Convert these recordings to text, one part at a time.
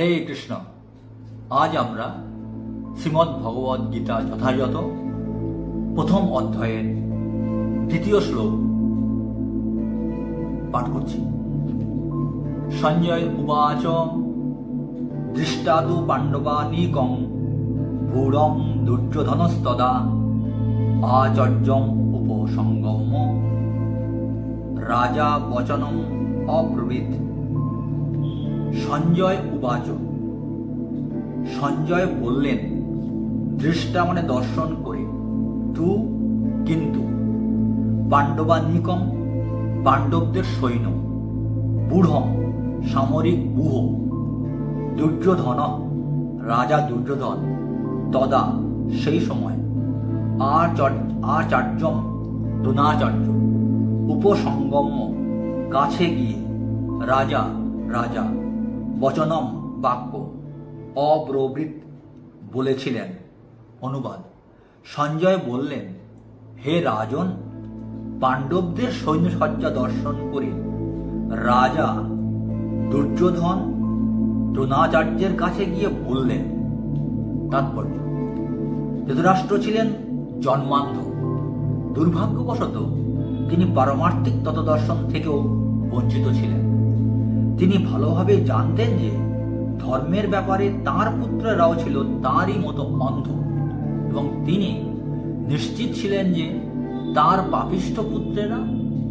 হরে কৃষ্ণ। আজ আমরা শ্রীমদ্ ভগবদ্ গীতা যথাযথ প্রথম অধ্যায়ের দ্বিতীয় শ্লোক পাঠ করছি। সঞ্জয় উবাচ দৃষ্টাদু পাণ্ডবানীকং ভূরং দুর্যোধনস্তদা আচার্যং উপসঙ্গম্য রাজা বচনম অব্রবীত। সঞ্জয় উবাচ, সঞ্জয় বললেন, দৃষ্টা মানে দর্শন করে, তু কিন্তু, পাণ্ডবানীকম পাণ্ডবদের সৈন্য, ব্যূঢ়ম সামরিক ব্যূহ, দুর্যোধন রাজা দুর্যোধন, তদা সেই সময়, আচার্যম দ্রোণাচার্য, উপসঙ্গম্য কাছে গিয়ে, রাজা রাজা, বচনম বাক্য, অব্রবৃত বলেছিলেন। অনুবাদ: সঞ্জয় বললেন, হে রাজন, পাণ্ডবদের সৈন্যসজ্জা দর্শন করে রাজা দুর্যোধন দ্রোণাচার্যের কাছে গিয়ে বললেন। তাৎপর্য: ধৃতরাষ্ট্র ছিলেন জন্মান্ধ। দুর্ভাগ্যবশত তিনি পারমার্থিক তত্ত্বদর্শন থেকেও বঞ্চিত ছিলেন। তিনি ভালোভাবে জানতেন যে ধর্মের ব্যাপারে তাঁর পুত্ররাও ছিল তাঁরই মতো অন্ধ, এবং তিনি নিশ্চিত ছিলেন যে তাঁর পাপিষ্ঠ পুত্রেরা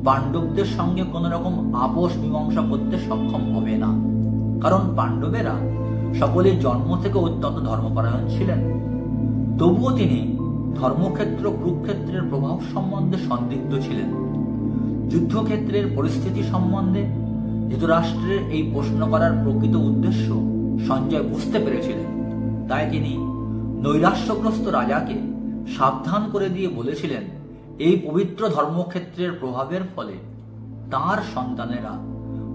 পাণ্ডবদের সঙ্গে কোনো রকম আপোষ মীমাংসা করতে সক্ষম হবে না, কারণ পাণ্ডবেরা সকলেই জন্ম থেকে অত্যন্ত ধর্মপরায়ণ ছিলেন। তবুও তিনি ধর্মক্ষেত্র কুরুক্ষেত্রের প্রভাব সম্বন্ধে সন্দিগ্ধ ছিলেন। যুদ্ধক্ষেত্রের পরিস্থিতি সম্বন্ধে ধৃতরাষ্ট্রের এই প্রশ্ন করার প্রকৃত উদ্দেশ্য সঞ্জয় বুঝতে পেরেছিলেন। তাই তিনি নৈরাশ্যগ্রস্ত রাজাকে সাবধান করে দিয়ে বলেছিলেন, এই পবিত্র ধর্মক্ষেত্রের প্রভাবের ফলে তার সন্তানেরা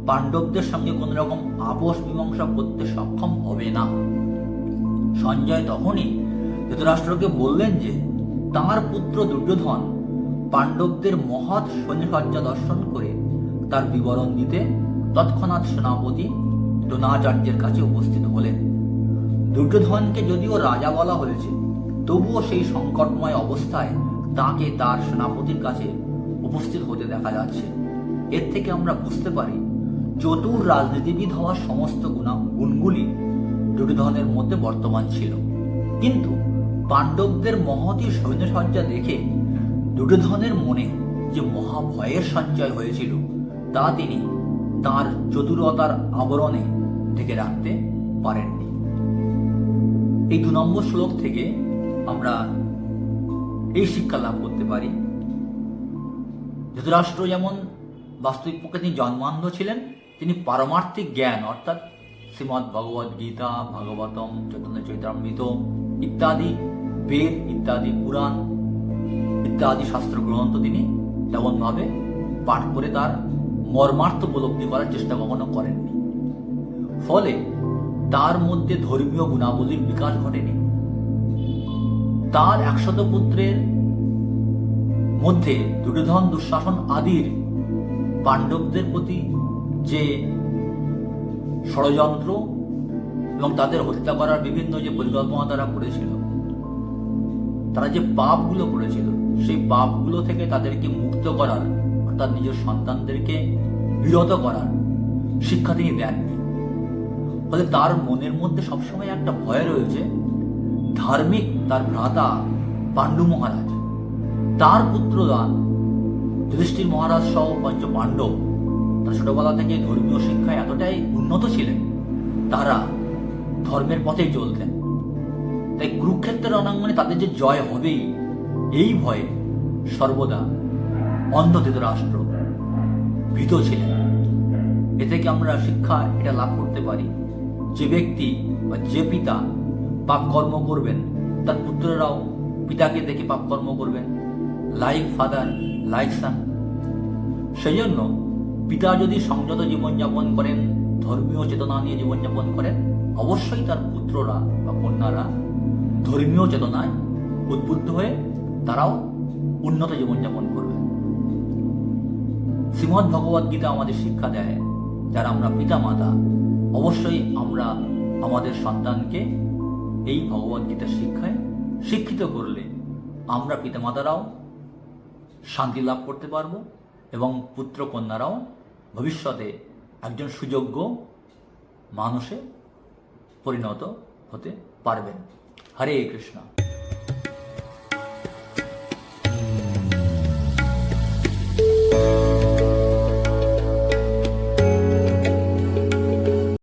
পাণ্ডবদের সঙ্গে কোন রকম আপোষ মীমাংসা করতে সক্ষম হবে না। সঞ্জয় তখনই ধৃতরাষ্ট্রকে বললেন যে তাঁর পুত্র দুর্যোধন পাণ্ডবদের মহৎ সৈন্যসজ্জা দর্শন করে তার বিবরণ দিতে তৎক্ষণাৎ সেনাপতি দ্রোণাচার্যের কাছে উপস্থিত হলেন। দুর্যোধনকে যদিও রাজা বলা হয়েছে, তবুও সেই সংকটময় অবস্থায় তাকে তার সেনাপতির কাছে উপস্থিত হতে দেখা যাচ্ছে। এর থেকে আমরা বুঝতে পারি চতুর রাজনীতিবিদ হওয়ার সমস্ত গুণগুলি দুর্যোধনের মধ্যে বর্তমান ছিল। কিন্তু পাণ্ডবদের মহতী সৈন্যসজ্জা দেখে দুর্যোধনের মনে যে মহাভয়ের সঞ্চয় হয়েছিল, তা তিনি তাঁর চতুরতার আবরণে ঢেকে রাখতে পারেননি। এই 2 নম্বর শ্লোক থেকে আমরা এই শিক্ষা লাভ করতে পারি, ধৃতরাষ্ট্র যেমন বাস্তবিক পক্ষে তিনি জন্মান্ধ ছিলেন, তিনি পারমার্থিক জ্ঞান অর্থাৎ শ্রীমদ্ ভগবদ্ গীতা, ভাগবতম, চৈতন্য চরিতামৃত ইত্যাদি বেদ ইত্যাদি পুরাণ ইত্যাদি শাস্ত্র গ্রন্থ তিনি তেমনভাবে পাঠ করে তার মর্মার্থ উপলব্ধি করার চেষ্টা কখনো করেননি। ফলে তার মধ্যে ধর্মীয় গুণাবলীর বিকাশ ঘটেনি। তার 100 পুত্রের মধ্যে দুর্যোধন, দুঃশাসন আদির পাণ্ডবদের প্রতি যে ষড়যন্ত্র এবং তাদের হত্যা করার বিভিন্ন যে পরিকল্পনা তারা করেছিল, তারা যে পাপগুলো করেছিল, সেই পাপগুলো থেকে তাদেরকে মুক্ত করার অর্থাৎ নিজের সন্তানদেরকে বিরত করার শিক্ষা তিনি দেননি। ফলে তার মনের মধ্যে সবসময় একটা ভয় রয়েছে, ধার্মিক তার ভ্রাতা পাণ্ডু মহারাজ, তার পুত্ররা যুধিষ্ঠির মহারাজ সহ পঞ্চ পাণ্ডব, তারা ছোটবেলা থেকে ধর্মীয় শিক্ষায় এতটাই উন্নত ছিলেন, তারা ধর্মের পথেই চলতেন। তাই কুরুক্ষেত্রের রণাঙ্গনে তাদের যে জয় হবেই, এই ভয়ে সর্বদা অন্ধ ধৃতরাষ্ট্র ভীত ছিলেন। এ থেকে আমরা শিক্ষা এটা লাভ করতে পারি, যে ব্যক্তি বা যে পিতা পাপকর্ম করবেন, তার পুত্ররাও পিতাকে দেখে পাপকর্ম করবেন। লাইক ফাদার লাইক সান। সেই জন্য পিতা যদি সংযত জীবনযাপন করেন, ধর্মীয় চেতনা নিয়ে জীবনযাপন করেন, অবশ্যই তার পুত্ররা বা কন্যারা ধর্মীয় চেতনায় উদ্বুদ্ধ হয়ে তারাও উন্নত জীবনযাপন করবে। শ্রীমদ্ ভগবদ্ গীতা আমাদের শিক্ষা দেয়, যারা আমরা পিতা মাতা, অবশ্যই আমরা আমাদের সন্তানকে এই ভগবদ্গীতার শিক্ষায় শিক্ষিত করলে আমরা পিতামাতারাও শান্তি লাভ করতে পারব এবং পুত্র কন্যারাও ভবিষ্যতে একজন সুযোগ্য মানুষে পরিণত হতে পারবেন। হরে কৃষ্ণ।